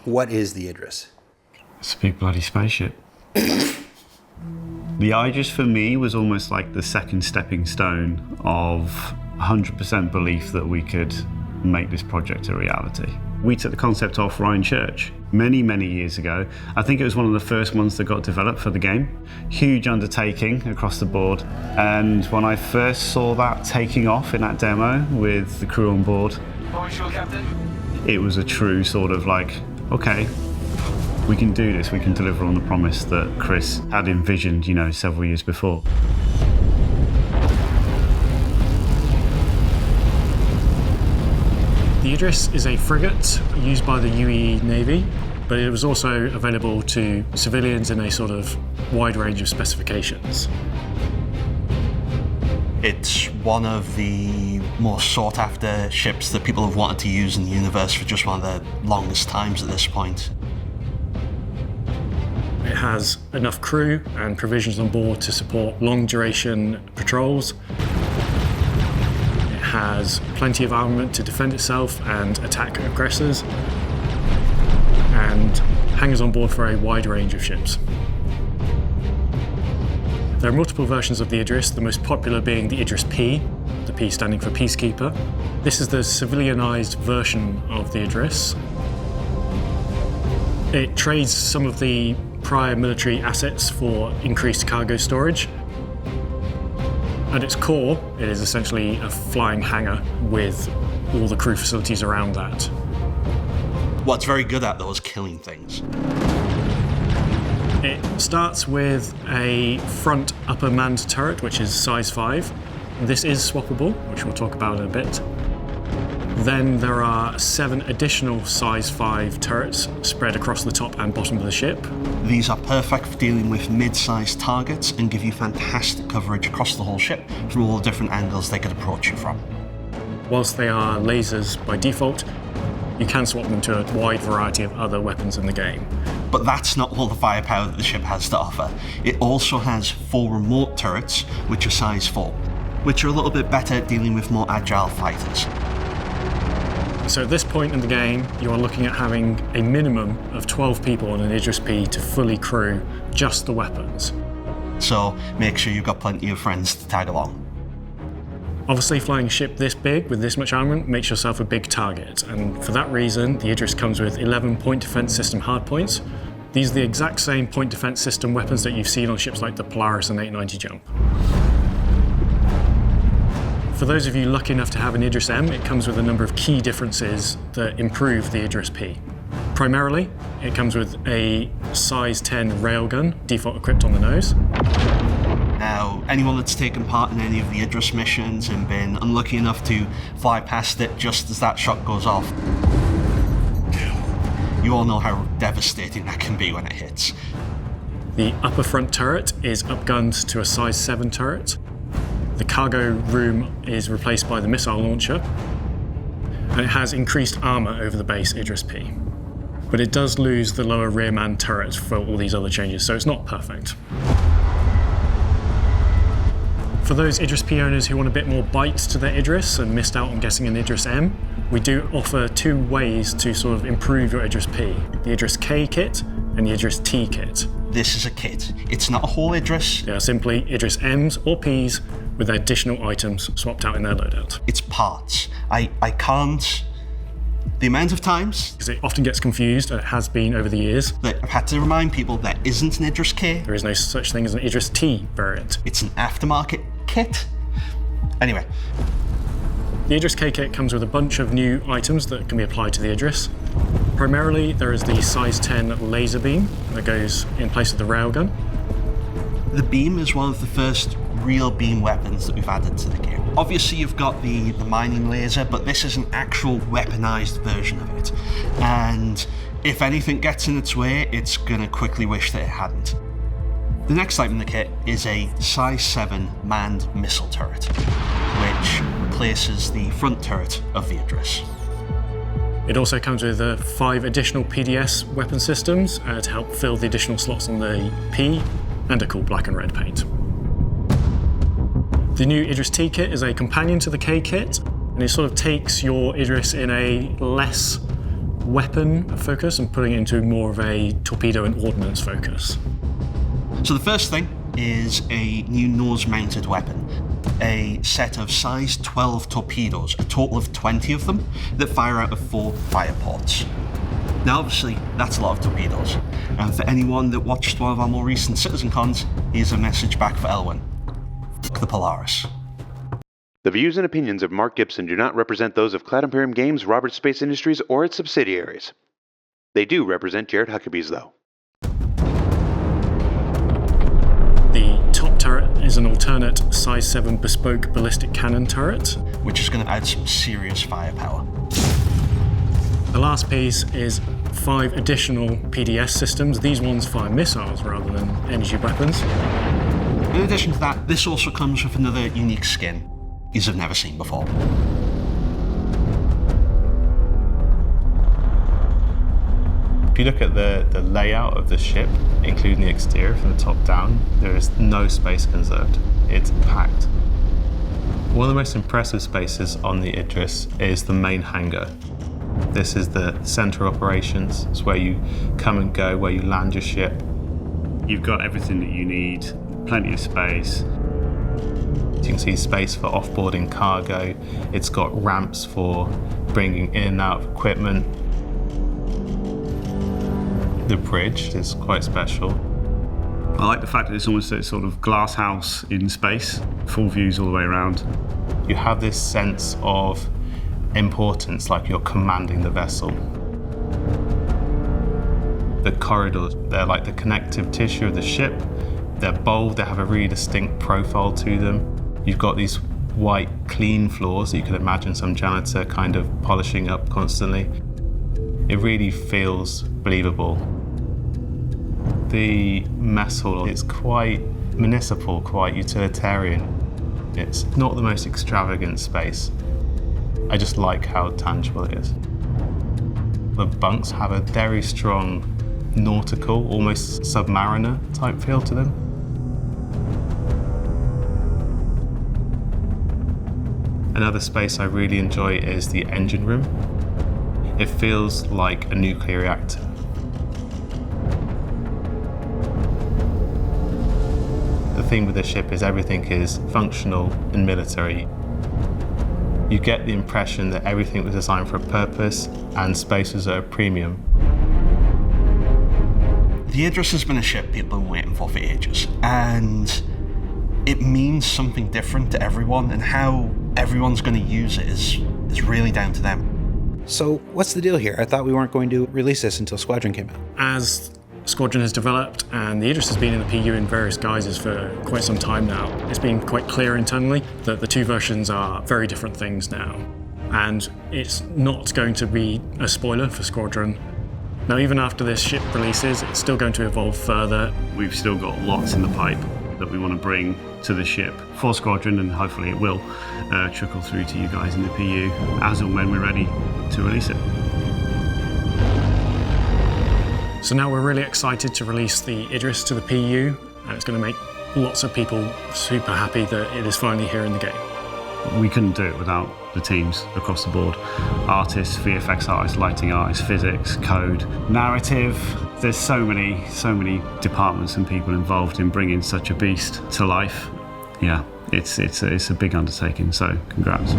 What is the Idris? It's a big bloody spaceship. The Aegis for me was almost like the second stepping stone of 100% belief that we could make this project a reality. We took the concept off Ryan Church many, many years ago. I think it was one of the first ones that got developed for the game. Huge undertaking across the board. And when I first saw that taking off in that demo with the crew on board, it was a true sort of like, okay, we can do this, we can deliver on the promise that Chris had envisioned, several years before. The Idris is a frigate used by the UAE Navy, but it was also available to civilians in a sort of wide range of specifications. It's one of the more sought after ships that people have wanted to use in the universe for just one of the longest times at this point. It has enough crew and provisions on board to support long duration patrols. It has plenty of armament to defend itself and attack aggressors, and hangars on board for a wide range of ships. There are multiple versions of the Idris, the most popular being the Idris-P, the P standing for Peacekeeper. This is the civilianized version of the Idris. It trades some of the prior military assets for increased cargo storage. At its core, it is essentially a flying hangar with all the crew facilities around that. What's very good at, though, is killing things. It starts with a front upper manned turret, which is size 5. This is swappable, which we'll talk about in a bit. Then there are 7 additional size 5 turrets spread across the top and bottom of the ship. These are perfect for dealing with mid-sized targets and give you fantastic coverage across the whole ship from all the different angles they could approach you from. Whilst they are lasers by default, you can swap them to a wide variety of other weapons in the game. But that's not all the firepower that the ship has to offer. It also has 4 remote turrets, which are size 4, which are a little bit better at dealing with more agile fighters. So at this point in the game, you are looking at having a minimum of 12 people on an Idris-P to fully crew just the weapons. So make sure you've got plenty of friends to tag along. Obviously, flying a ship this big with this much armament makes yourself a big target, and for that reason, the Idris comes with 11 point defense system hardpoints. These are the exact same point defense system weapons that you've seen on ships like the Polaris and 890 Jump. For those of you lucky enough to have an Idris-M, it comes with a number of key differences that improve the Idris-P. Primarily, it comes with a size 10 railgun, default equipped on the nose. Now, anyone that's taken part in any of the Idris missions and been unlucky enough to fly past it just as that shot goes off, you all know how devastating that can be when it hits. The upper front turret is upgunned to a size 7 turret. The cargo room is replaced by the missile launcher, and it has increased armor over the base Idris-P. But it does lose the lower rear man turret for all these other changes, so it's not perfect. For those Idris-P owners who want a bit more bite to their Idris and missed out on getting an Idris-M, we do offer 2 ways to sort of improve your Idris-P: the Idris-K kit and the Idris-T kit. This is a kit. It's not a whole Idris. They are simply Idris-Ms or Ps with additional items swapped out in their loadout. It's parts. I can't... The amount of times... Because it often gets confused, and it has been over the years. That I've had to remind people there isn't an Idris-K. There is no such thing as an Idris-T variant. It's an aftermarket kit. Anyway. The Idris-K kit comes with a bunch of new items that can be applied to the Idris. Primarily, there is the size 10 laser beam that goes in place of the railgun. The beam is one of the first real beam weapons that we've added to the game. Obviously, you've got the mining laser, but this is an actual weaponized version of it. And if anything gets in its way, it's going to quickly wish that it hadn't. The next item in the kit is a size 7 manned missile turret, which replaces the front turret of the Idris. It also comes with 5 additional PDS weapon systems to help fill the additional slots on the P, and a cool black and red paint. The new Idris-T kit is a companion to the K kit, and it sort of takes your Idris in a less weapon focus and putting it into more of a torpedo and ordnance focus. So the first thing is a new nose-mounted weapon. A set of size 12 torpedoes, a total of 20 of them, that fire out of 4 fire ports. Now obviously, that's a lot of torpedoes. And for anyone that watched one of our more recent Citizen Cons, here's a message back for Elwyn. F*** the Polaris. The views and opinions of Mark Gibson do not represent those of Cloud Imperium Games, Roberts Space Industries, or its subsidiaries. They do represent Jared Huckabee's, though. The top turret is an alternate size 7 bespoke ballistic cannon turret. Which is going to add some serious firepower. The last piece is 5 additional PDS systems. These ones fire missiles rather than energy weapons. In addition to that, this also comes with another unique skin you've never seen before. If you look at the layout of the ship, including the exterior from the top down, there is no space conserved. It's packed. One of the most impressive spaces on the Idris is the main hangar. This is the center of operations. It's where you come and go, where you land your ship. You've got everything that you need, plenty of space. You can see space for offboarding cargo. It's got ramps for bringing in and out of equipment. The bridge is quite special. I like the fact that it's almost a sort of glass house in space, full views all the way around. You have this sense of importance, like you're commanding the vessel. The corridors, they're like the connective tissue of the ship. They're bold, they have a really distinct profile to them. You've got these white, clean floors that you could imagine some janitor kind of polishing up constantly. It really feels believable. The mess hall is quite municipal, quite utilitarian. It's not the most extravagant space. I just like how tangible it is. The bunks have a very strong nautical, almost submariner type feel to them. Another space I really enjoy is the engine room. It feels like a nuclear reactor. The theme with the ship is everything is functional and military. You get the impression that everything was designed for a purpose and space was at a premium. The Idris has been a ship people have been waiting for ages, and it means something different to everyone, and how everyone's going to use it is really down to them. So what's the deal here? I thought we weren't going to release this until Squadron came out. As Squadron has developed and the Idris has been in the PU in various guises for quite some time now, it's been quite clear internally that the two versions are very different things now. And it's not going to be a spoiler for Squadron. Now, even after this ship releases, it's still going to evolve further. We've still got lots in the pipe that we want to bring to the ship for Squadron, and hopefully it will trickle through to you guys in the PU as and when we're ready to release it. So now we're really excited to release the Idris to the PU, and it's going to make lots of people super happy that it is finally here in the game. We couldn't do it without the teams across the board. Artists, VFX artists, lighting artists, physics, code, narrative. There's so many departments and people involved in bringing such a beast to life. Yeah, it's a big undertaking, so congrats.